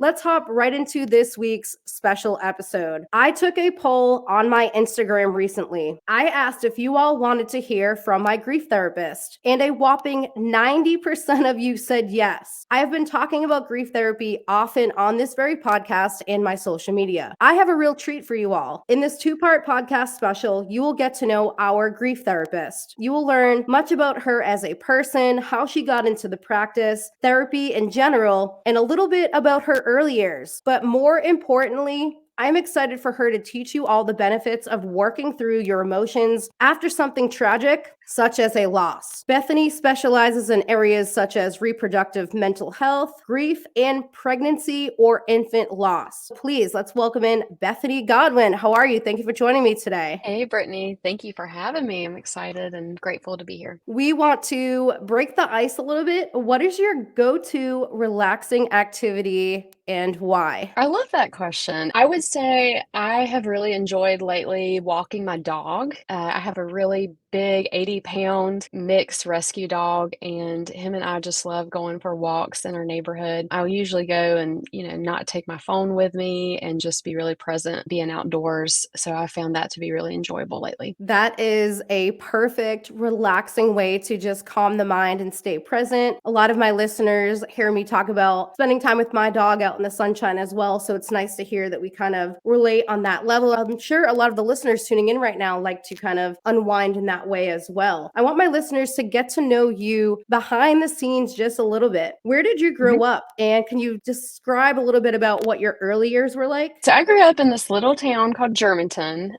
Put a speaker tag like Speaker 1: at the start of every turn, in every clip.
Speaker 1: let's hop right into this week's special episode. I took a poll on my Instagram recently. I asked if you all wanted to hear from my grief therapist, and a whopping 90% of you said yes. I have been talking about grief therapy often on this very podcast and my social media. I have a real treat for you all. In this two-part podcast special, you will get to know our grief therapist. You will learn much about her as a person, how she got into the practice, therapy in general, and a little bit about her early years. But more importantly, I'm excited for her to teach you all the benefits of working through your emotions after something tragic, such as a loss. Bethany specializes in areas such as reproductive mental health, grief, and pregnancy or infant loss. Please, let's welcome in Bethany Godwin. How are you? Thank you for joining me today.
Speaker 2: Hey, Brittany. Thank you for having me. I'm excited and grateful to be here.
Speaker 1: We want to break the ice a little bit. What is your go-to relaxing activity and why?
Speaker 2: I love that question. I would say I have really enjoyed lately walking my dog. I have a really big 80-pound mixed rescue dog, and him and I just love going for walks in our neighborhood. I'll usually go and, not take my phone with me and just be really present, being outdoors. So I found that to be really enjoyable lately.
Speaker 1: That is a perfect, relaxing way to just calm the mind and stay present. A lot of my listeners hear me talk about spending time with my dog out in the sunshine as well. So it's nice to hear that we kind of relate on that level. I'm sure a lot of the listeners tuning in right now like to kind of unwind in that way as well. I want my listeners to get to know you behind the scenes just a little bit. Where did you grow up? And can you describe a little bit about what your early years were like?
Speaker 2: So I grew up in this little town called Germantown.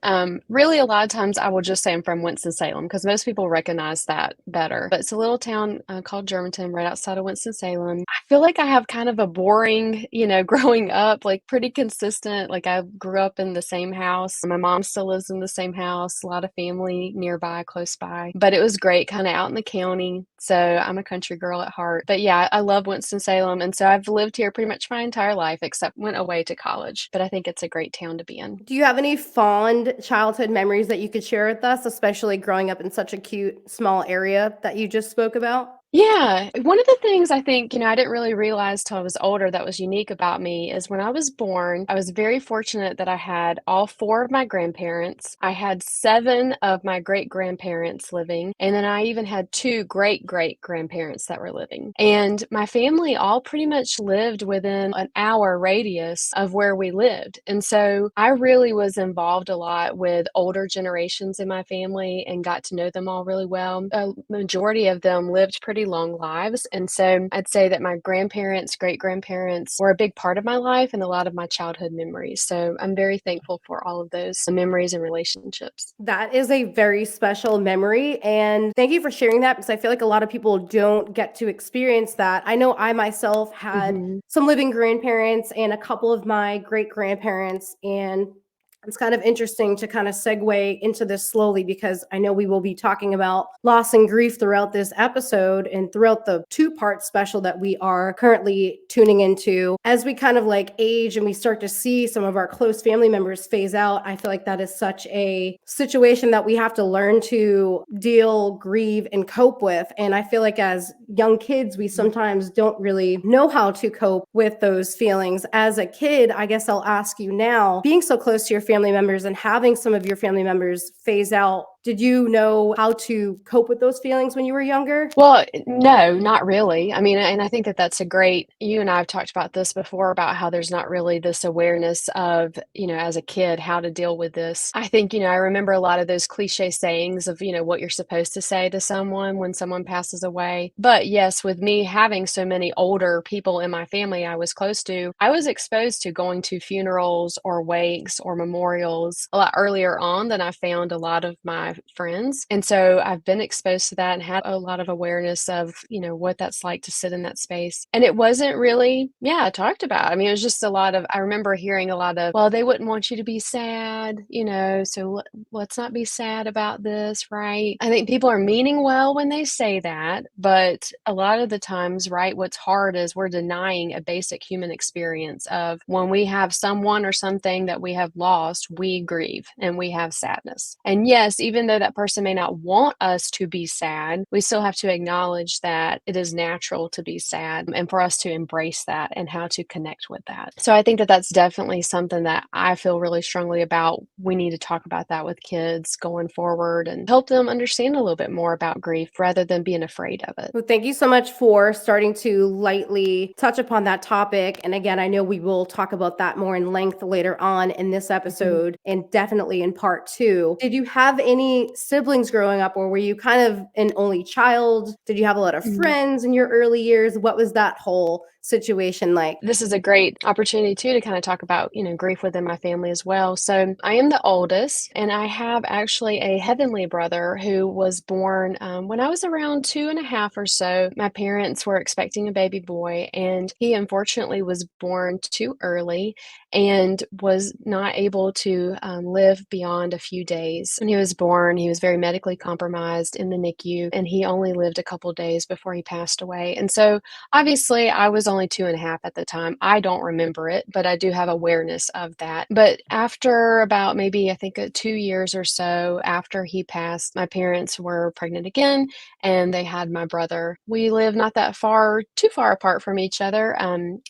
Speaker 2: Really, a lot of times I will just say I'm from Winston-Salem because most people recognize that better. But it's a little town called Germantown right outside of Winston-Salem. I feel like I have kind of a boring, growing up, like pretty consistent. Like I grew up in the same house. My mom still lives in the same house, a lot of family nearby, close by. But it was great kind of out in the county. So I'm a country girl at heart. But yeah, I love Winston-Salem. And so I've lived here pretty much my entire life, except went away to college. But I think it's a great town to be in.
Speaker 1: Do you have any fond childhood memories that you could share with us, especially growing up in such a cute, small area that you just spoke about?
Speaker 2: Yeah. One of the things I think, I didn't really realize till I was older that was unique about me is when I was born, I was very fortunate that I had all four of my grandparents. I had 7 of my great-grandparents living, and then I even had 2 great-great-grandparents that were living. And my family all pretty much lived within an hour radius of where we lived. And so I really was involved a lot with older generations in my family and got to know them all really well. A majority of them lived pretty long lives. And so I'd say that my grandparents, great-grandparents were a big part of my life and a lot of my childhood memories. So I'm very thankful for all of those memories and relationships.
Speaker 1: That is a very special memory. And thank you for sharing that because I feel like a lot of people don't get to experience that. I know I myself had some living grandparents and a couple of my great-grandparents, and it's kind of interesting to kind of segue into this slowly because I know we will be talking about loss and grief throughout this episode and throughout the 2-part special that we are currently tuning into. As we kind of like age and we start to see some of our close family members phase out, I feel like that is such a situation that we have to learn to deal, grieve, and cope with. And I feel like as young kids, we sometimes don't really know how to cope with those feelings. As a kid, I guess I'll ask you now, being so close to your family members and having some of your family members phase out, did you know how to cope with those feelings when you were younger?
Speaker 2: Well, no, not really. I mean, and I think that that's a great, you and I have talked about this before about how there's not really this awareness of, as a kid, how to deal with this. I think, I remember a lot of those cliche sayings of, what you're supposed to say to someone when someone passes away. But yes, with me having so many older people in my family I was close to, I was exposed to going to funerals or wakes or memorials a lot earlier on than I found a lot of my friends. And so I've been exposed to that and had a lot of awareness of, what that's like to sit in that space. And it wasn't really, talked about. I mean, it was just a lot of, I remember hearing a lot of, well, they wouldn't want you to be sad, so let's not be sad about this, right? I think people are meaning well when they say that, but a lot of the times, right, what's hard is we're denying a basic human experience of when we have someone or something that we have lost, we grieve and we have sadness. And yes, even even though that person may not want us to be sad, we still have to acknowledge that it is natural to be sad and for us to embrace that and how to connect with that. So I think that that's definitely something that I feel really strongly about. We need to talk about that with kids going forward and help them understand a little bit more about grief rather than being afraid of it.
Speaker 1: Well, thank you so much for starting to lightly touch upon that topic. And again, I know we will talk about that more in length later on in this
Speaker 2: Mhm.
Speaker 1: episode and definitely in part 2. Did you have any siblings growing up, or were you kind of an only child? Did you have a lot of
Speaker 2: Mhm.
Speaker 1: friends in your early years? What was that whole situation like?
Speaker 2: This is a great opportunity too to kind of talk about, grief within my family as well. So I am the oldest, and I have actually a heavenly brother who was born when I was around 2.5 or so. My parents were expecting a baby boy, and he unfortunately was born too early and was not able to live beyond a few days. When he was born, he was very medically compromised in the NICU, and he only lived a couple days before he passed away. And so obviously, I was only 2.5 at the time. I don't remember it, but I do have awareness of that. But after about maybe, I think, 2 years or so after he passed, my parents were pregnant again, and they had my brother. We live not that too far apart from each other.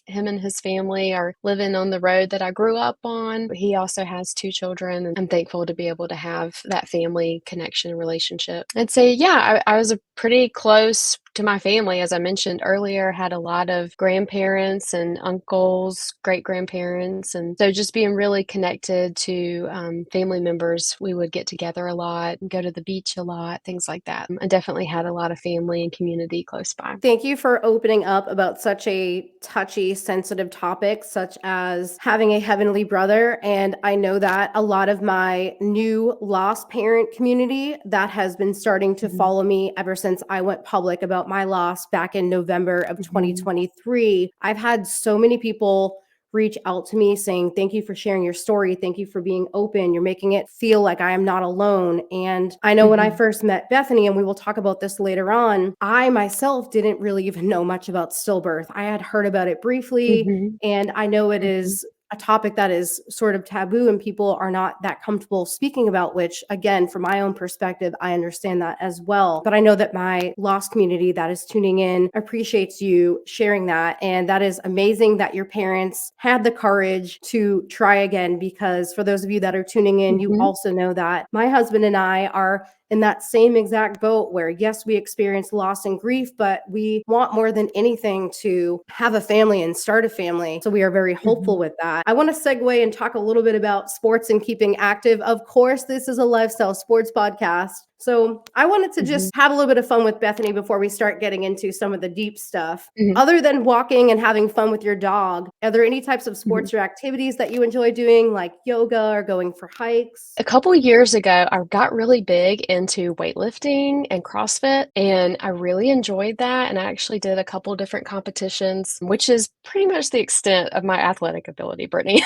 Speaker 2: Him and his family are living on the road that I grew up on. He also has 2 children, and I'm thankful to be able to have that family connection and relationship. I'd say, yeah, I was a pretty close to my family. As I mentioned earlier, had a lot of grandparents and uncles, great grandparents. And so just being really connected to family members, we would get together a lot and go to the beach a lot, things like that. I definitely had a lot of family and community close by.
Speaker 1: Thank you for opening up about such a touchy, sensitive topic, such as having a heavenly brother. And I know that a lot of my new lost parent community that has been starting to
Speaker 2: Mhm.
Speaker 1: follow me ever since I went public about my loss back in November of
Speaker 2: Mhm.
Speaker 1: 2023. I've had so many people reach out to me saying, thank you for sharing your story. Thank you for being open. You're making it feel like I am not alone. And I know when I
Speaker 2: Mhm.
Speaker 1: first met Bethany, and we will talk about this later on, I myself didn't really even know much about stillbirth. I had heard about it briefly,
Speaker 2: Mhm.
Speaker 1: and I know it
Speaker 2: Mhm.
Speaker 1: is a topic that is sort of taboo and people are not that comfortable speaking about, which again, from my own perspective, I understand that as well. But I know that my lost community that is tuning in appreciates you sharing that. And that is amazing that your parents had the courage to try again, because for those of you that are tuning in, you
Speaker 2: Mhm.
Speaker 1: also know that my husband and I are in that same exact boat where, yes, we experience loss and grief, but we want more than anything to have a family and start a family. So we are very hopeful
Speaker 2: Mhm.
Speaker 1: with that. I want to segue and talk a little bit about sports and keeping active. Of course, this is a lifestyle sports podcast. So I wanted to just
Speaker 2: Mhm.
Speaker 1: have a little bit of fun with Bethany before we start getting into some of the deep stuff.
Speaker 2: Mhm.
Speaker 1: Other than walking and having fun with your dog, are there any types of
Speaker 2: Mhm.
Speaker 1: sports or activities that you enjoy doing, like yoga or going for hikes?
Speaker 2: A couple years ago, I got really big into weightlifting and CrossFit, and I really enjoyed that. And I actually did a couple different competitions, which is pretty much the extent of my athletic ability, Brittany.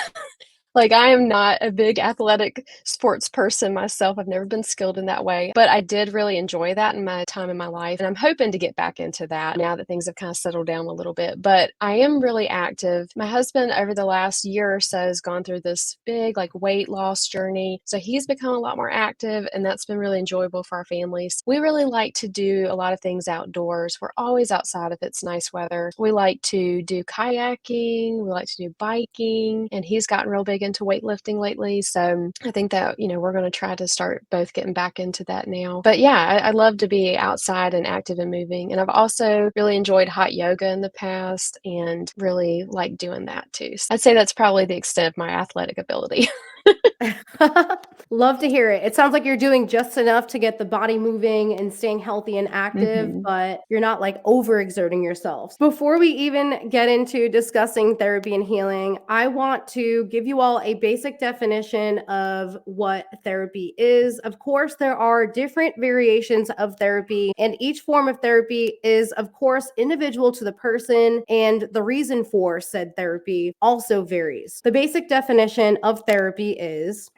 Speaker 2: Like, I am not a big athletic sports person myself. I've never been skilled in that way, but I did really enjoy that in my time in my life, and I'm hoping to get back into that now that things have kind of settled down a little bit. But I am really active. My husband, over the last year or so, has gone through this big, like, weight loss journey, so he's become a lot more active, and that's been really enjoyable for our families. We really like to do a lot of things outdoors. We're always outside if it's nice weather. We like to do kayaking, we like to do biking, and he's gotten real big into weightlifting lately. So I think that, we're going to try to start both getting back into that now. But yeah, I love to be outside and active and moving. And I've also really enjoyed hot yoga in the past and really like doing that too. So I'd say that's probably the extent of my athletic ability.
Speaker 1: Love to hear it. It sounds like you're doing just enough to get the body moving and staying healthy and active,
Speaker 2: Mhm.
Speaker 1: but you're not like overexerting yourself. Before we even get into discussing therapy and healing, I want to give you all a basic definition of what therapy is. Of course, there are different variations of therapy, and each form of therapy is, of course, individual to the person, and the reason for said therapy also varies. The basic definition of therapy is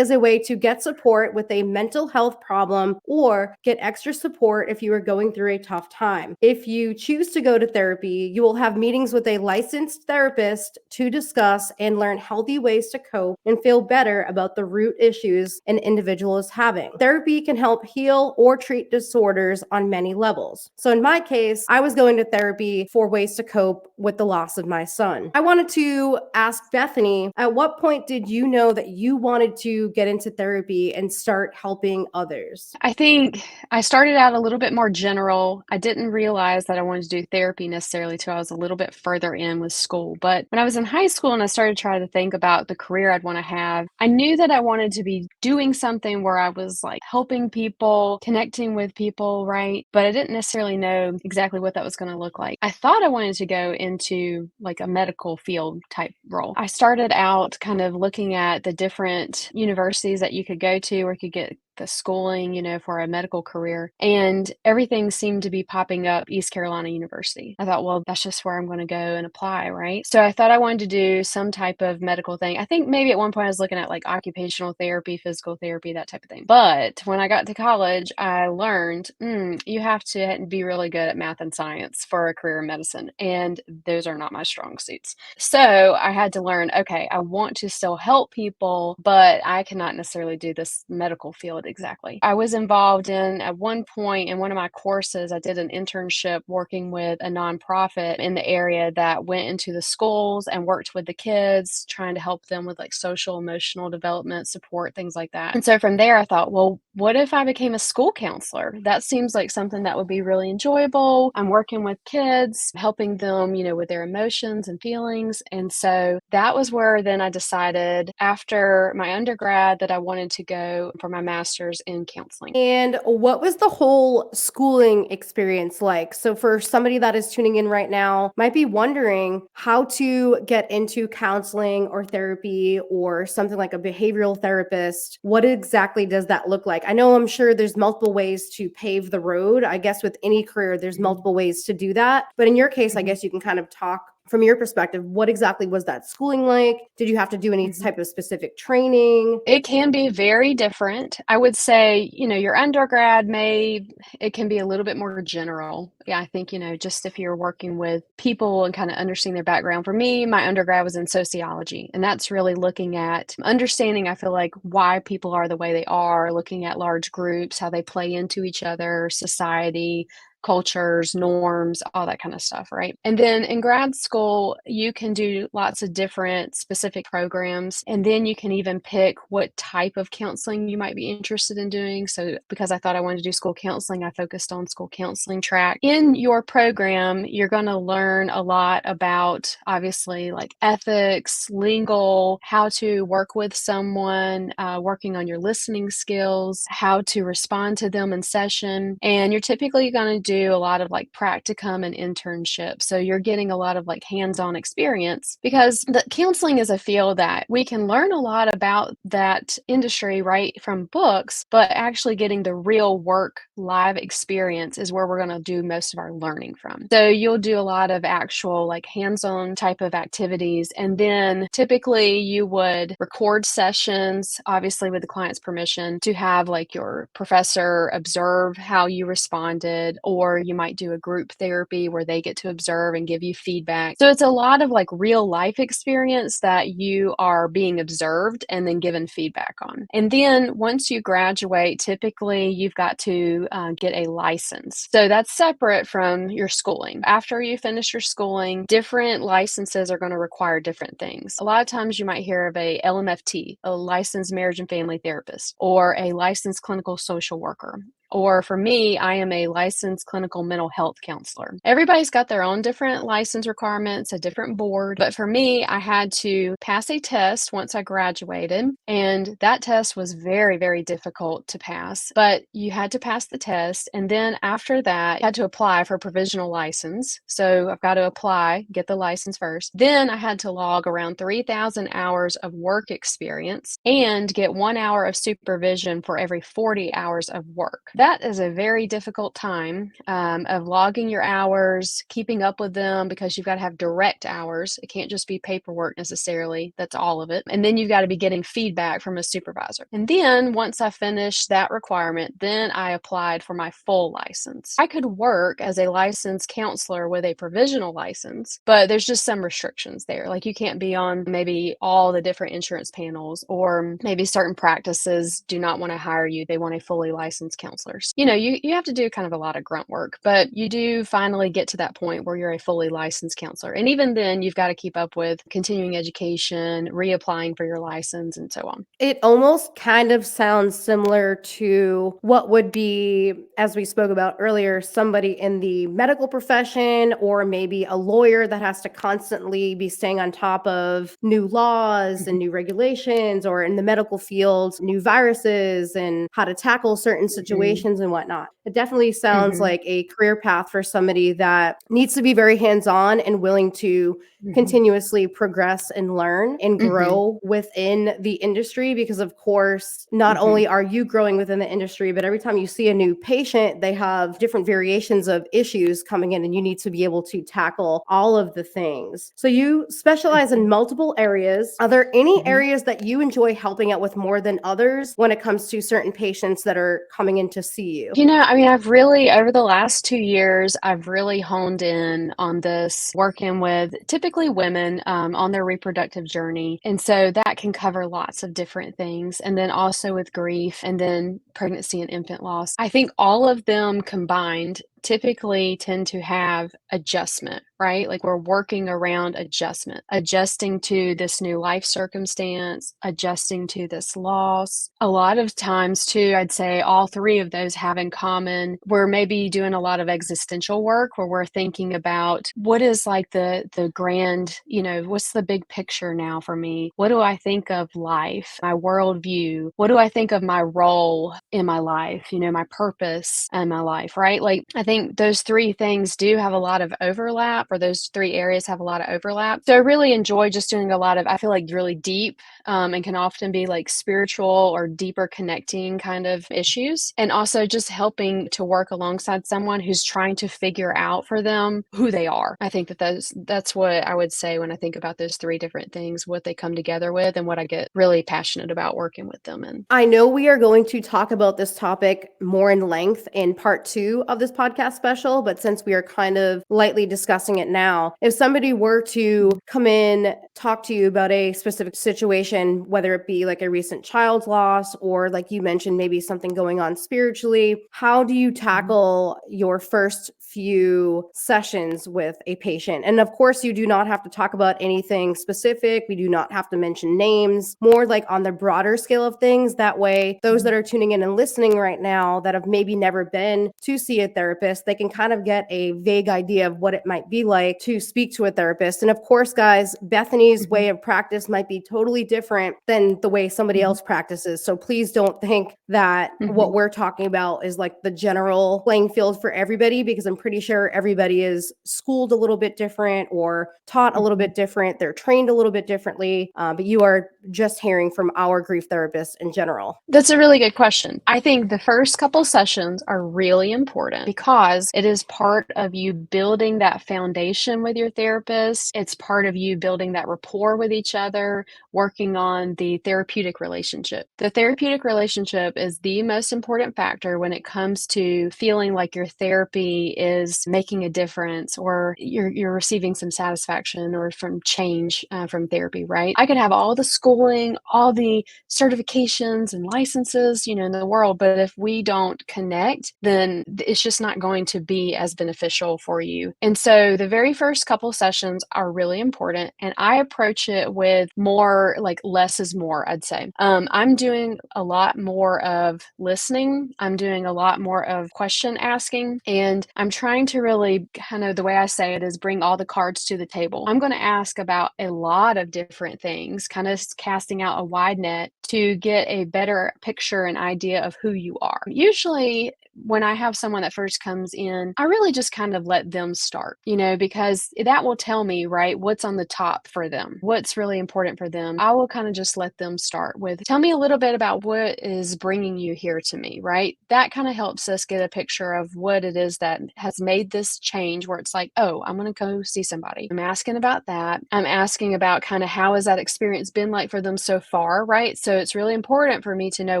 Speaker 1: a way to get support with a mental health problem or get extra support if you are going through a tough time. If you choose to go to therapy, you will have meetings with a licensed therapist to discuss and learn healthy ways to cope and feel better about the root issues an individual is having. Therapy can help heal or treat disorders on many levels. So in my case, I was going to therapy for ways to cope with the loss of my son. I wanted to ask Bethany, at what point did you know that you wanted to get into therapy and start helping others?
Speaker 2: I think I started out a little bit more general. I didn't realize that I wanted to do therapy necessarily till I was a little bit further in with school. But when I was in high school and I started trying to think about the career I'd want to have, I knew that I wanted to be doing something where I was like helping people, connecting with people, right? But I didn't necessarily know exactly what that was going to look like. I thought I wanted to go into like a medical field type role. I started out kind of looking at the different universities that you could go to where you could get the schooling, for a medical career. And everything seemed to be popping up East Carolina University. I thought, well, that's just where I'm going to go and apply, right? So I thought I wanted to do some type of medical thing. I think maybe at one point I was looking at like occupational therapy, physical therapy, that type of thing. But when I got to college, I learned you have to be really good at math and science for a career in medicine. And those are not my strong suits. So I had to learn, okay, I want to still help people, but I cannot necessarily do this medical field exactly. I was involved in, at one point in one of my courses, I did an internship working with a nonprofit in the area that went into the schools and worked with the kids, trying to help them with like social, emotional development, support, things like that. And so from there, I thought, well, what if I became a school counselor? That seems like something that would be really enjoyable. I'm working with kids, helping them, with their emotions and feelings. And so that was where then I decided after my undergrad that I wanted to go for my master's in counseling.
Speaker 1: And what was the whole schooling experience like? So for somebody that is tuning in right now, might be wondering how to get into counseling or therapy or something like a behavioral therapist. What exactly does that look like? I know I'm sure there's multiple ways to pave the road. I guess with any career, there's multiple ways to do that. But in your case, I guess you can kind of talk from your perspective, what exactly was that schooling like? Did you have to do any type of specific training?
Speaker 2: It can be very different. I would say, your undergrad it can be a little bit more general. Yeah, I think, just if you're working with people and kind of understanding their background. For me, my undergrad was in sociology, and that's really looking at understanding, I feel like, why people are the way they are, looking at large groups, how they play into each other, society, cultures, norms, all that kind of stuff, right? And then in grad school, you can do lots of different specific programs, and then you can even pick what type of counseling you might be interested in doing. So because I thought I wanted to do school counseling, I focused on school counseling track. In your program, you're going to learn a lot about, obviously, like ethics, legal, how to work with someone, working on your listening skills, how to respond to them in session. And you're typically going to do a lot of like practicum and internship. So you're getting a lot of like hands-on experience, because the counseling is a field that we can learn a lot about that industry right from books, but actually getting the real work live experience is where we're going to do most of our learning from. So you'll do a lot of actual like hands-on type of activities. And then typically you would record sessions, obviously with the client's permission, to have like your professor observe how you responded, or you might do a group therapy where they get to observe and give you feedback. So it's a lot of like real life experience that you are being observed and then given feedback on. And then once you graduate, typically you've got to get a license. So that's separate from your schooling. After you finish your schooling, different licenses are going to require different things. A lot of times you might hear of a LMFT, a licensed marriage and family therapist, or a licensed clinical social worker. Or for me, I am a licensed clinical mental health counselor. Everybody's got their own different license requirements, a different board. But for me, I had to pass a test once I graduated. And that test was very, very difficult to pass. But you had to pass the test. And then after that, I had to apply for a provisional license. So I've got to apply, get the license first. Then I had to log around 3,000 hours of work experience and get 1 hour of supervision for every 40 hours of work. that is a very difficult time of logging your hours, keeping up with them, because you've got to have direct hours. It can't just be paperwork necessarily. That's all of it. And then you've got to be getting feedback from a supervisor. And then once I finished that requirement, then I applied for my full license. I could work as a licensed counselor with a provisional license, but there's just some restrictions there. Like you can't be on maybe all the different insurance panels, or maybe certain practices do not want to hire you. They want a fully licensed counselor. You know, you have to do kind of a lot of grunt work, but you do finally get to that point where you're a fully licensed counselor. And even then, you've got to keep up with continuing education, reapplying for your license, and so on.
Speaker 1: It almost kind of sounds similar to what would be, as we spoke about earlier, somebody in the medical profession, or maybe a lawyer that has to constantly be staying on top of new laws and new regulations, or in the medical field, new viruses and how to tackle certain situations and whatnot. It definitely sounds like a career path for somebody that needs to be very hands-on and willing to continuously progress and learn and grow within the industry, because of course, not only are you growing within the industry, but every time you see a new patient, they have different variations of issues coming in, and you need to be able to tackle all of the things. So you specialize in multiple areas. Are there any areas that you enjoy helping out with more than others when it comes to certain patients that are coming in to see you?
Speaker 2: You know, I mean, I've really, over the last 2 years, I've really honed in on this, working with typically women on their reproductive journey. And so that can cover lots of different things. And then also with grief, and then pregnancy and infant loss. I think all of them combined typically tend to have adjustment, right? Like we're working around adjustment, adjusting to this new life circumstance, adjusting to this loss. A lot of times too, I'd say all three of those have in common, we're maybe doing a lot of existential work where we're thinking about what is like the grand, you know, what's the big picture now for me? What do I think of life, my worldview? What do I think of my role in my life, you know, my purpose in my life, right? Like I think those three things do have a lot of overlap, or those three areas have a lot of overlap. So I really enjoy just doing a lot of, I feel like really deep and can often be like spiritual or deeper connecting kind of issues. And also just helping to work alongside someone who's trying to figure out for them who they are. I think that's what I would say when I think about those three different things, what they come together with and what I get really passionate about working with them in.
Speaker 1: I know we are going to talk about this topic more in length in part 2 of this podcast special, but since we are kind of lightly discussing it now, if somebody were to come in, talk to you about a specific situation, whether it be like a recent child loss, or like you mentioned, maybe something going on spiritually, how do you tackle your first few sessions with a patient? And of course, you do not have to talk about anything specific. We do not have to mention names, more like on the broader scale of things. That way, those that are tuning in and listening right now that have maybe never been to see a therapist, they can kind of get a vague idea of what it might be like to speak to a therapist. And of course, guys, Bethany's way of practice might be totally different than the way somebody else practices. So please don't think that what we're talking about is like the general playing field for everybody, because I'm pretty sure everybody is schooled a little bit different or taught a little bit different. They're trained a little bit differently, but you are just hearing from our grief therapists in general.
Speaker 2: That's a really good question. I think the first couple sessions are really important because it is part of you building that foundation with your therapist. It's part of you building that rapport with each other, working on the therapeutic relationship. The therapeutic relationship is the most important factor when it comes to feeling like your therapy is making a difference, or you're receiving some satisfaction or from change from therapy, right? I could have all the schooling, all the certifications and licenses, you know, in the world, but if we don't connect, then it's just not going to be as beneficial for you. And so the very first couple sessions are really important, and I approach it with more like less is more, I'd say. I'm doing a lot more of listening. I'm doing a lot more of question asking, and I'm trying to really kind of, the way I say it is, bring all the cards to the table. I'm going to ask about a lot of different things, kind of casting out a wide net to get a better picture and idea of who you are. Usually, when I have someone that first comes in, I really just kind of let them start, because that will tell me, right, what's on the top for them, what's really important for them. I will kind of just let them start with, tell me a little bit about what is bringing you here to me, right? That kind of helps us get a picture of what it is that has made this change where it's like, oh, I'm going to go see somebody. I'm asking about that. I'm asking about kind of how has that experience been like for them so far, right? So it's really important for me to know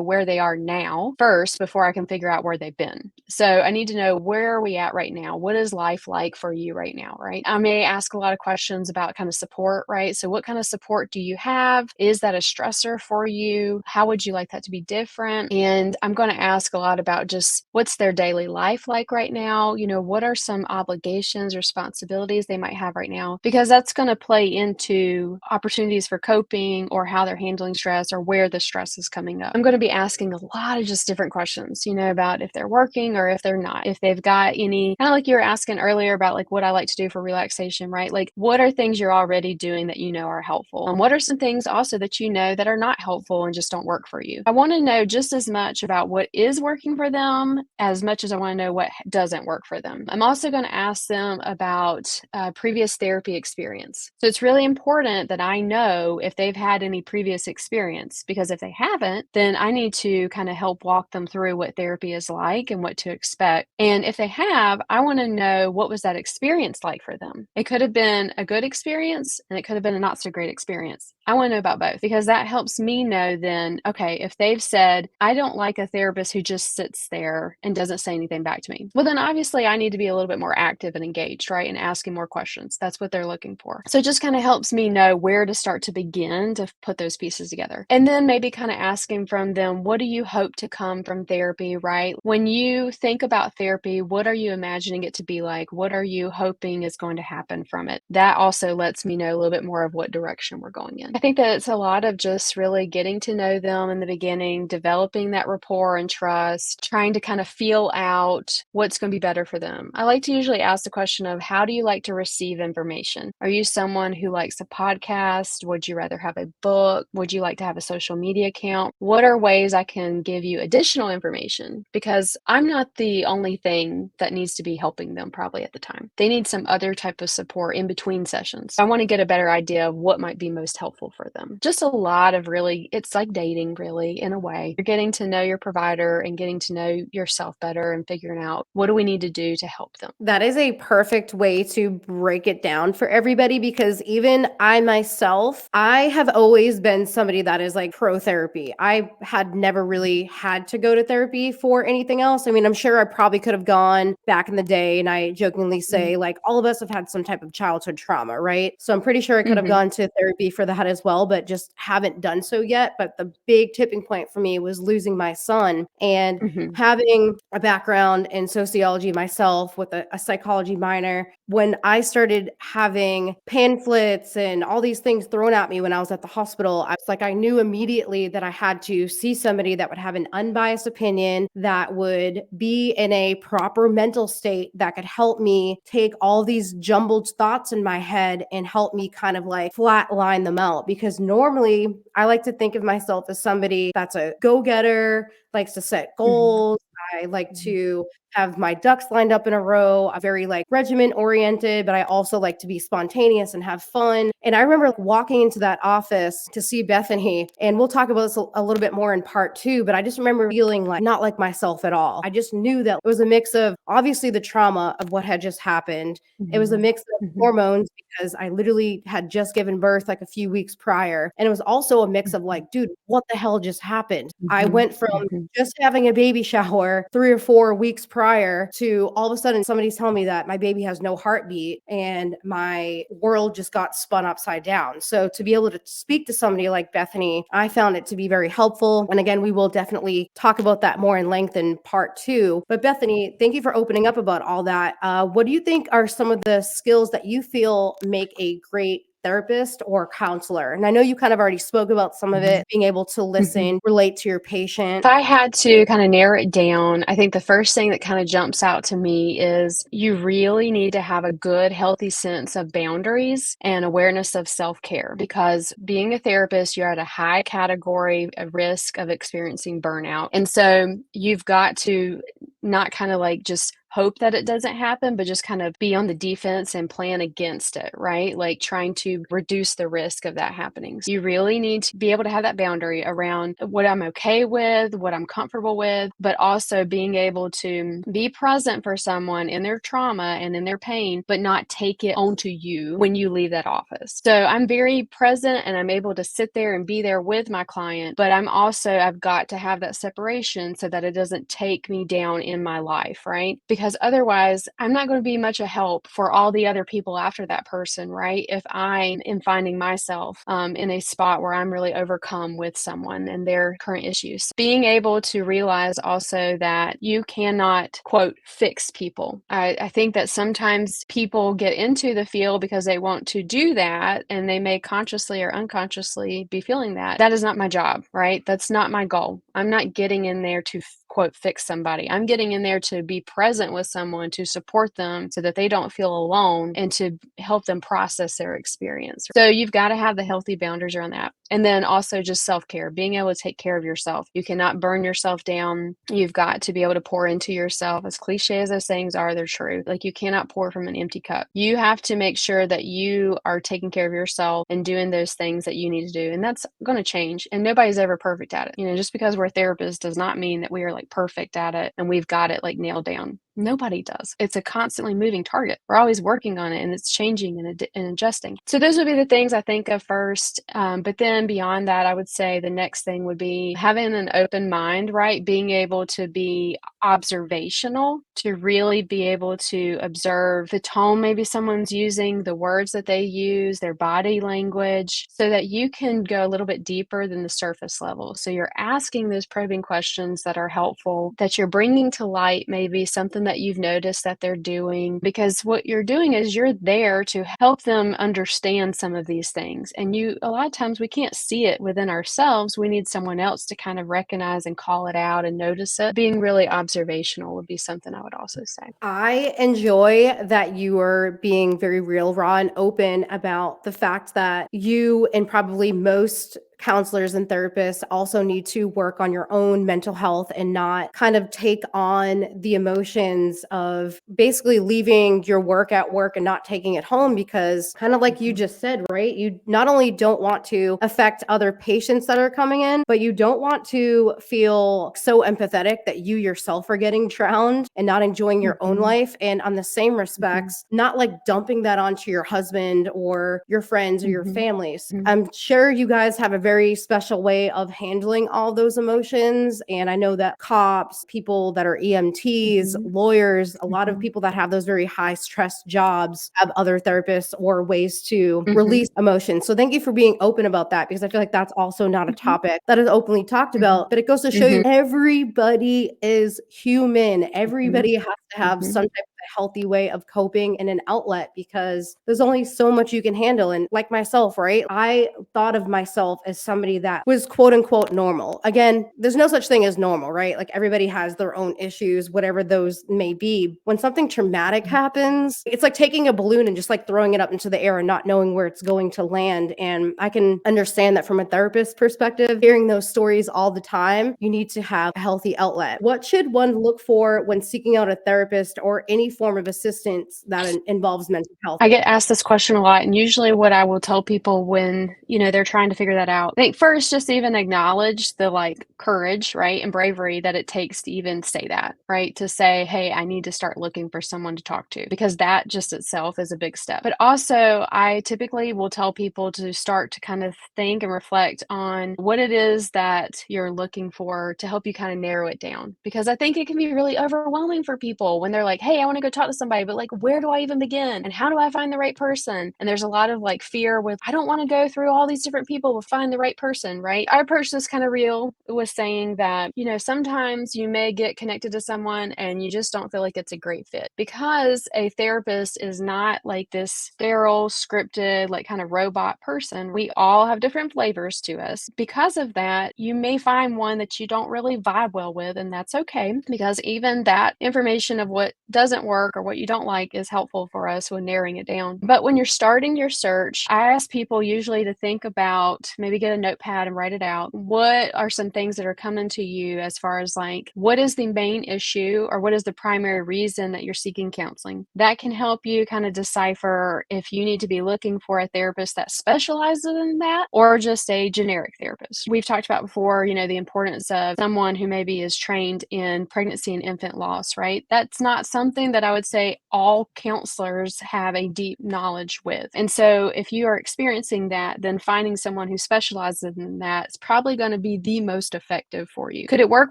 Speaker 2: where they are now first before I can figure out where they've been. So I need to know, where are we at right now? What is life like for you right now, right? I may ask a lot of questions about kind of support, right? So what kind of support do you have? Is that a stressor for you? How would you like that to be different? And I'm going to ask a lot about just what's their daily life like right now? What are some obligations, responsibilities they might have right now? Because that's going to play into opportunities for coping or how they're handling stress or where the stress is coming up. I'm going to be asking a lot of just different questions, about if they're working or if they're not, if they've got any, kind of like you were asking earlier about like what I like to do for relaxation, right? Like, what are things you're already doing that are helpful? And what are some things also that that are not helpful and just don't work for you? I want to know just as much about what is working for them as much as I want to know what doesn't work for them. I'm also going to ask them about previous therapy experience. So it's really important that I know if they've had any previous experience, because if they haven't, then I need to kind of help walk them through what therapy is like and what to expect. And if they have, I want to know, what was that experience like for them? It could have been a good experience and it could have been a not so great experience. I want to know about both, because that helps me know then, okay, if they've said, I don't like a therapist who just sits there and doesn't say anything back to me, well, then obviously I need to be a little bit more active and engaged, right? And asking more questions. That's what they're looking for. So it just kind of helps me know where to start to begin to put those pieces together. And then maybe kind of asking from them, what do you hope to come from therapy, right? When you think about therapy, what are you imagining it to be like? What are you hoping is going to happen from it? That also lets me know a little bit more of what direction we're going in. I think that it's a lot of just really getting to know them in the beginning, developing that rapport and trust, trying to kind of feel out what's going to be better for them. I like to usually ask the question of, how do you like to receive information? Are you someone who likes a podcast? Would you rather have a book? Would you like to have a social media account? What are ways I can give you additional information? Because I'm not the only thing that needs to be helping them probably at the time. They need some other type of support in between sessions. I want to get a better idea of what might be most helpful for them. Just a lot of really, it's like dating really, in a way. You're getting to know your provider and getting to know yourself better and figuring out, what do we need to do to help them?
Speaker 1: That is a perfect way to break it down for everybody, because even I myself, I have always been somebody that is like pro therapy. I had never really had to go to therapy for anything else. I mean, I'm sure I probably could have gone back in the day, and I jokingly say like all of us have had some type of childhood trauma, right? So I'm pretty sure I could have gone to therapy for that as well, but just haven't done so yet. But the big tipping point for me was losing my son, and having a background in sociology myself with a psychology minor. When I started having pamphlets and all these things thrown at me when I was at the hospital, I was like, I knew immediately that I had to see somebody that would have an unbiased opinion, that would be in a proper mental state, that could help me take all these jumbled thoughts in my head and help me kind of like flatline them out. Because normally I like to think of myself as somebody that's a go-getter, likes to set goals. I like to have my ducks lined up in a row. I'm very like regiment oriented, but I also like to be spontaneous and have fun. And I remember walking into that office to see Bethany, and we'll talk about this a little bit more in part 2, but I just remember feeling like not like myself at all. I just knew that it was a mix of obviously the trauma of what had just happened. It was a mix of hormones, because I literally had just given birth like a few weeks prior. And it was also a mix of like, dude, what the hell just happened? I went from just having a baby shower 3 or 4 weeks prior to all of a sudden somebody's telling me that my baby has no heartbeat, and my world just got spun upside down. So to be able to speak to somebody like Bethany, I found it to be very helpful. And again, we will definitely talk about that more in length in part 2. But Bethany, thank you for opening up about all that. What do you think are some of the skills that you feel make a great therapist or counselor? And I know you kind of already spoke about some of it, being able to listen, relate to your patient.
Speaker 2: If I had to kind of narrow it down, I think the first thing that kind of jumps out to me is you really need to have a good, healthy sense of boundaries and awareness of self-care, because being a therapist, you're at a high category of risk of experiencing burnout. And so you've got to not kind of like just hope that it doesn't happen, but just kind of be on the defense and plan against it, right? Like trying to reduce the risk of that happening. So you really need to be able to have that boundary around what I'm okay with, what I'm comfortable with, but also being able to be present for someone in their trauma and in their pain, but not take it onto you when you leave that office. So I'm very present and I'm able to sit there and be there with my client, but I've got to have that separation so that it doesn't take me down in my life, right? Because otherwise I'm not going to be much a help for all the other people after that person, right? If I am finding myself in a spot where I'm really overcome with someone and their current issues. Being able to realize also that you cannot, quote, fix people. I think that sometimes people get into the field because they want to do that, and they may consciously or unconsciously be feeling that. That is not my job, right? That's not my goal. I'm not getting in there to quote, fix somebody. I'm getting in there to be present with someone, to support them so that they don't feel alone, and to help them process their experience. So you've got to have the healthy boundaries around that. And then also just self-care, being able to take care of yourself. You cannot burn yourself down. You've got to be able to pour into yourself. As cliche as those sayings are, they're true. Like you cannot pour from an empty cup. You have to make sure that you are taking care of yourself and doing those things that you need to do. And that's going to change. And nobody's ever perfect at it. You know, just because we're therapists does not mean that we are like perfect at it and we've got it like nailed down. Nobody does. It's a constantly moving target. We're always working on it, and it's changing and adjusting. So those would be the things I think of first. But then beyond that, I would say the next thing would be having an open mind, right? Being able to be observational, to really be able to observe the tone maybe someone's using, the words that they use, their body language, so that you can go a little bit deeper than the surface level. So you're asking those probing questions that are helpful, that you're bringing to light maybe something that you've noticed that they're doing, because what you're doing is you're there to help them understand some of these things. And a lot of times we can't see it within ourselves. We need someone else to kind of recognize and call it out and notice it. Being really observational would be something I would also say.
Speaker 1: I enjoy that you are being very real, raw, and open about the fact that you and probably most counselors and therapists also need to work on your own mental health and not kind of take on the emotions of basically leaving your work at work and not taking it home, because kind of like you just said, right? You not only don't want to affect other patients that are coming in, but you don't want to feel so empathetic that you yourself are getting drowned and not enjoying your own life. And on the same respects, not like dumping that onto your husband or your friends or your families. I'm sure you guys have a very special way of handling all those emotions. And I know that cops, people that are EMTs, lawyers, a lot of people that have those very high stress jobs have other therapists or ways to release emotions. So thank you for being open about that, because I feel like that's also not a topic that is openly talked about, but it goes to show you everybody is human. Everybody has to have some type of a healthy way of coping and an outlet, because there's only so much you can handle. And like myself, right? I thought of myself as somebody that was quote unquote normal. Again, there's no such thing as normal, right? Like everybody has their own issues, whatever those may be. When something traumatic happens, it's like taking a balloon and just like throwing it up into the air and not knowing where it's going to land. And I can understand that from a therapist perspective, hearing those stories all the time, you need to have a healthy outlet. What should one look for when seeking out a therapist or any form of assistance that involves mental health?
Speaker 2: I get asked this question a lot, and usually what I will tell people when, they're trying to figure that out, I think first, just even acknowledge the like courage, right, and bravery that it takes to even say that, right? To say, hey, I need to start looking for someone to talk to, because that just itself is a big step. But also, I typically will tell people to start to kind of think and reflect on what it is that you're looking for to help you kind of narrow it down, because I think it can be really overwhelming for people when they're like, hey, I want to go talk to somebody, but like, where do I even begin? And how do I find the right person? And there's a lot of like fear with, I don't want to go through all these different people to find the right person, right? I approach this kind of real with saying that, sometimes you may get connected to someone and you just don't feel like it's a great fit, because a therapist is not like this sterile, scripted, like kind of robot person. We all have different flavors to us. Because of that, you may find one that you don't really vibe well with, and that's okay, because even that information of what doesn't work or what you don't like is helpful for us when narrowing it down. But when you're starting your search, I ask people usually to think about, maybe get a notepad and write it out. What are some things that are coming to you as far as like, what is the main issue or what is the primary reason that you're seeking counseling? That can help you kind of decipher if you need to be looking for a therapist that specializes in that or just a generic therapist. We've talked about before, the importance of someone who maybe is trained in pregnancy and infant loss, right? That's not something that I would say all counselors have a deep knowledge with. And so if you are experiencing that, then finding someone who specializes in that is probably going to be the most effective for you. Could it work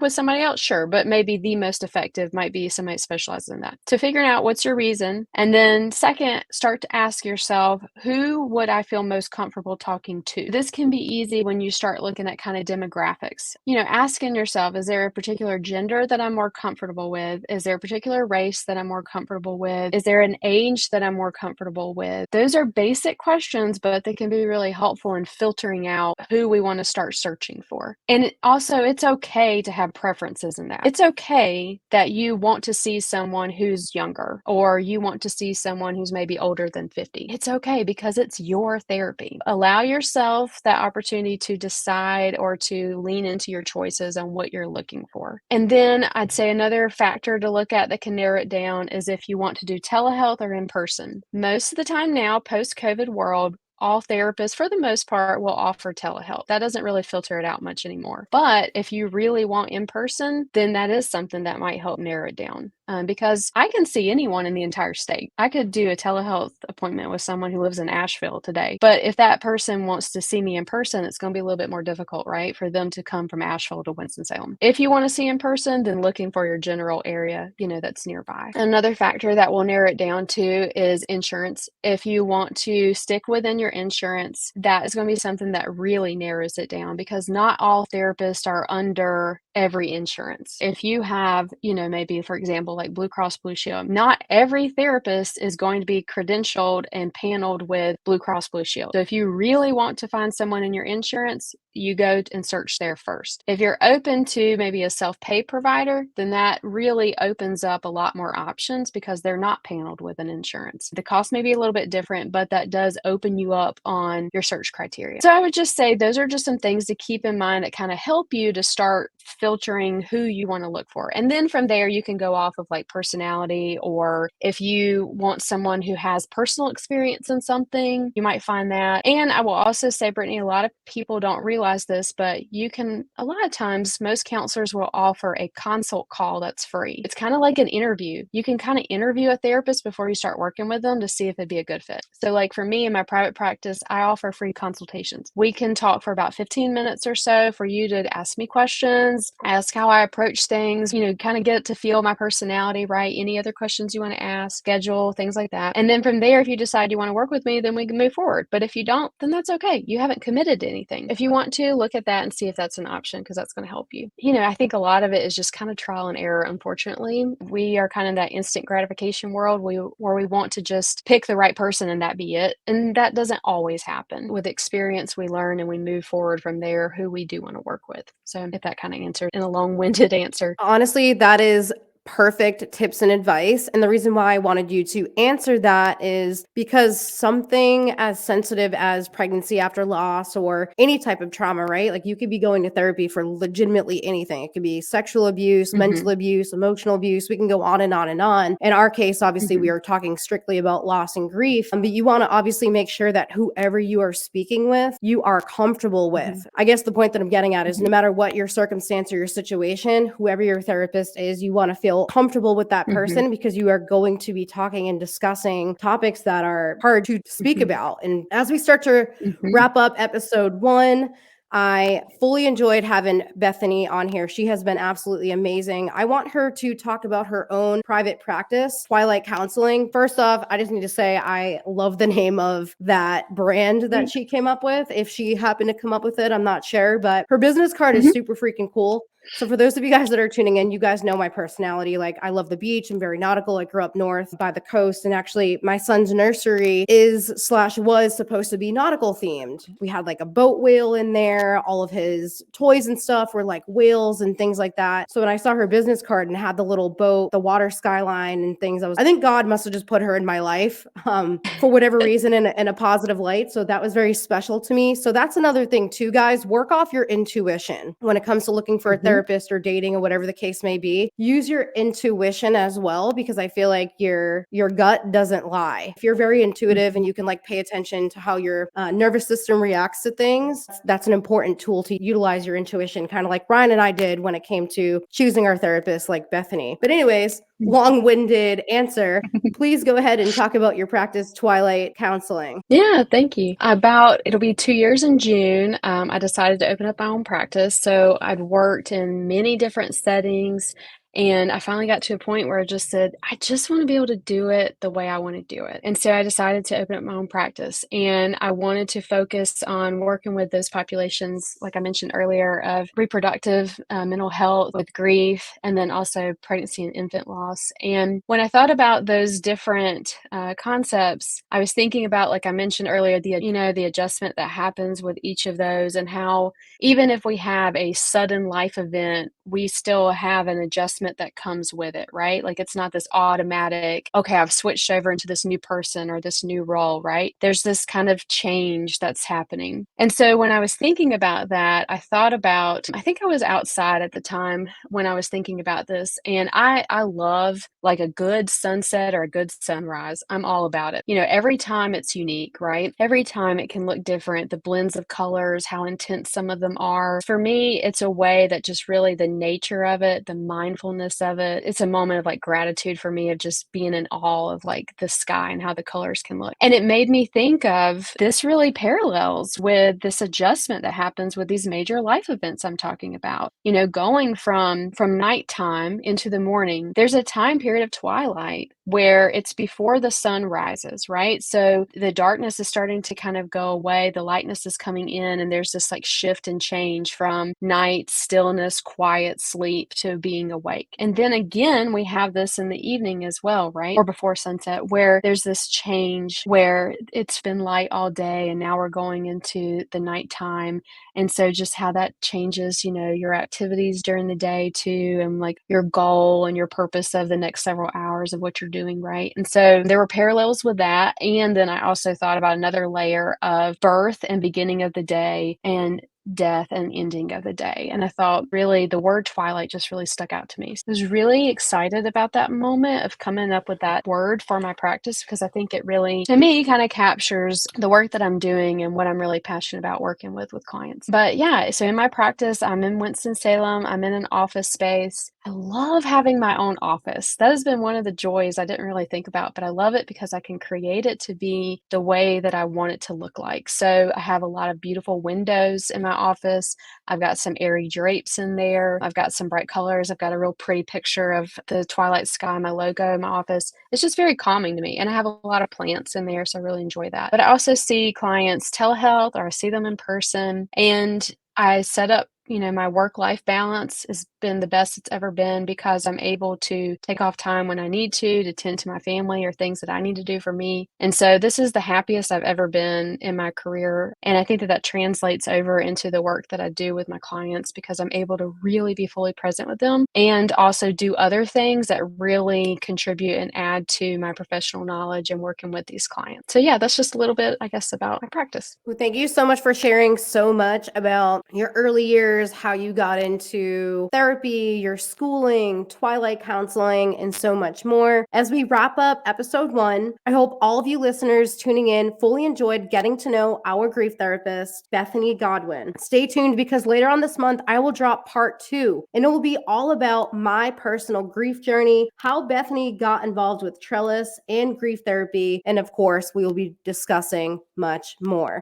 Speaker 2: with somebody else? Sure, but maybe the most effective might be somebody that specializes in that. So figuring out what's your reason. And then second, start to ask yourself, who would I feel most comfortable talking to? This can be easy when you start looking at kind of demographics. Asking yourself, is there a particular gender that I'm more comfortable with? Is there a particular race that I'm more comfortable with? Is there an age that I'm more comfortable with? Those are basic questions, but they can be really helpful in filtering out who we want to start searching for. And also, it's okay to have preferences in that. It's okay that you want to see someone who's younger or you want to see someone who's maybe older than 50. It's okay because it's your therapy. Allow yourself that opportunity to decide or to lean into your choices on what you're looking for. And then I'd say another factor to look at that can narrow it down is if you want to do telehealth or in person. Most of the time now, post-COVID world, all therapists, for the most part, will offer telehealth. That doesn't really filter it out much anymore. But if you really want in person, then that is something that might help narrow it down. Because I can see anyone in the entire state. I could do a telehealth appointment with someone who lives in Asheville today. But if that person wants to see me in person, it's going to be a little bit more difficult, right? For them to come from Asheville to Winston-Salem. If you want to see in person, then looking for your general area, that's nearby. Another factor that will narrow it down to is insurance. If you want to stick within your insurance, that is going to be something that really narrows it down, because not all therapists are under every insurance. If you have, maybe for example, like Blue Cross Blue Shield, not every therapist is going to be credentialed and paneled with Blue Cross Blue Shield. So if you really want to find someone in your insurance, you go and search there first. If you're open to maybe a self-pay provider, then that really opens up a lot more options because they're not paneled with an insurance. The cost may be a little bit different, but that does open you up on your search criteria. So I would just say those are just some things to keep in mind that kind of help you to start filtering who you want to look for. And then from there, you can go off of like personality, or if you want someone who has personal experience in something, you might find that. And I will also say, Brittany, a lot of people don't realize this, but a lot of times, most counselors will offer a consult call that's free. It's kind of like an interview. You can kind of interview a therapist before you start working with them to see if it'd be a good fit. So like for me in my private practice, I offer free consultations. We can talk for about 15 minutes or so for you to ask me questions, ask how I approach things, kind of get to feel my personality, right? Any other questions you want to ask, schedule, things like that. And then from there, if you decide you want to work with me, then we can move forward. But if you don't, then that's okay. You haven't committed to anything. If you want to, look at that and see if that's an option, because that's going to help you. I think a lot of it is just kind of trial and error, unfortunately. We are kind of that instant gratification world where we want to just pick the right person and that be it. And that doesn't always happen. With experience, we learn and we move forward from there who we do want to work with. So if that kind of answered in a long-winded answer.
Speaker 1: Honestly, that is perfect tips and advice. And the reason why I wanted you to answer that is because something as sensitive as pregnancy after loss or any type of trauma, right? Like you could be going to therapy for legitimately anything. It could be sexual abuse, mental abuse, emotional abuse. We can go on and on and on. In our case, obviously, we are talking strictly about loss and grief, but you want to obviously make sure that whoever you are speaking with, you are comfortable with. I guess the point that I'm getting at is no matter what your circumstance or your situation, whoever your therapist is, you want to feel comfortable with that person because you are going to be talking and discussing topics that are hard to speak about. And as we start to wrap up episode 1, I fully enjoyed having Bethany on here. She has been absolutely amazing. I want her to talk about her own private practice, Twilight Counseling. First off, I just need to say I love the name of that brand that she came up with. If she happened to come up with it, I'm not sure, but her business card is super freaking cool. So for those of you guys that are tuning in, you guys know my personality. Like, I love the beach. I'm very nautical. I grew up north by the coast. And actually, my son's nursery was supposed to be nautical themed. We had like a boat whale in there. All of his toys and stuff were like whales and things like that. So when I saw her business card and had the little boat, the water skyline and things, I think God must have just put her in my life for whatever reason in a positive light. So that was very special to me. So that's another thing too, guys. Work off your intuition when it comes to looking for a therapist or dating or whatever the case may be. Use your intuition as well, because I feel like your gut doesn't lie. If you're very intuitive and you can like pay attention to how your nervous system reacts to things, that's an important tool to utilize your intuition, kind of like Ryan and I did when it came to choosing our therapist, like Bethany. But anyways, long-winded answer. Please go ahead and talk about your practice, Twilight Counseling.
Speaker 2: Yeah, thank you. It'll be 2 years in June. I decided to open up my own practice. So I'd worked in many different settings, and I finally got to a point where I just said, I just want to be able to do it the way I want to do it. And so I decided to open up my own practice, and I wanted to focus on working with those populations, like I mentioned earlier, of reproductive mental health with grief, and then also pregnancy and infant loss. And when I thought about those different concepts, I was thinking about, like I mentioned earlier, the adjustment that happens with each of those, and how even if we have a sudden life event, we still have an adjustment that comes with it, right? Like, it's not this automatic, okay, I've switched over into this new person or this new role, right? There's this kind of change that's happening. And so when I was thinking about that, I think I was outside at the time when I was thinking about this, and I love like a good sunset or a good sunrise. I'm all about it. Every time it's unique, right? Every time it can look different, the blends of colors, how intense some of them are. For me, it's a way that just really the nature of it, the mindfulness of it, it's a moment of like gratitude for me, of just being in awe of like the sky and how the colors can look. And it made me think of this really parallels with this adjustment that happens with these major life events I'm talking about. Going from nighttime into the morning, there's a time period of twilight where it's before the sun rises, right? So the darkness is starting to kind of go away, the lightness is coming in, and there's this like shift and change from night, stillness, quiet, sleep to being awake. And then again, we have this in the evening as well, right? Or before sunset, where there's this change where it's been light all day and now we're going into the nighttime. And so just how that changes, your activities during the day too, and like your goal and your purpose of the next several hours of what you're doing, right? And so there were parallels with that. And then I also thought about another layer of birth and beginning of the day, and death and ending of the day. And I thought really the word twilight just really stuck out to me. So I was really excited about that moment of coming up with that word for my practice, because I think it really, to me, kind of captures the work that I'm doing and what I'm really passionate about working with clients. But yeah, so in my practice, I'm in Winston-Salem. I'm in an office space. I love having my own office. That has been one of the joys I didn't really think about, but I love it because I can create it to be the way that I want it to look like. So I have a lot of beautiful windows in my office. I've got some airy drapes in there. I've got some bright colors. I've got a real pretty picture of the twilight sky, my logo in my office. It's just very calming to me. And I have a lot of plants in there, so I really enjoy that. But I also see clients telehealth, or I see them in person, and I set up my work-life balance has been the best it's ever been, because I'm able to take off time when I need to tend to my family or things that I need to do for me. And so this is the happiest I've ever been in my career. And I think that translates over into the work that I do with my clients, because I'm able to really be fully present with them and also do other things that really contribute and add to my professional knowledge and working with these clients. So yeah, that's just a little bit, I guess, about my practice.
Speaker 1: Well, thank you so much for sharing so much about your early years, how you got into therapy, your schooling, Twilight Counseling, and so much more. As we wrap up episode 1, I hope all of you listeners tuning in fully enjoyed getting to know our grief therapist, Bethany Godwin. Stay tuned, because later on this month, I will drop part 2, and it will be all about my personal grief journey, how Bethany got involved with trellis and grief therapy, and of course, we will be discussing much more.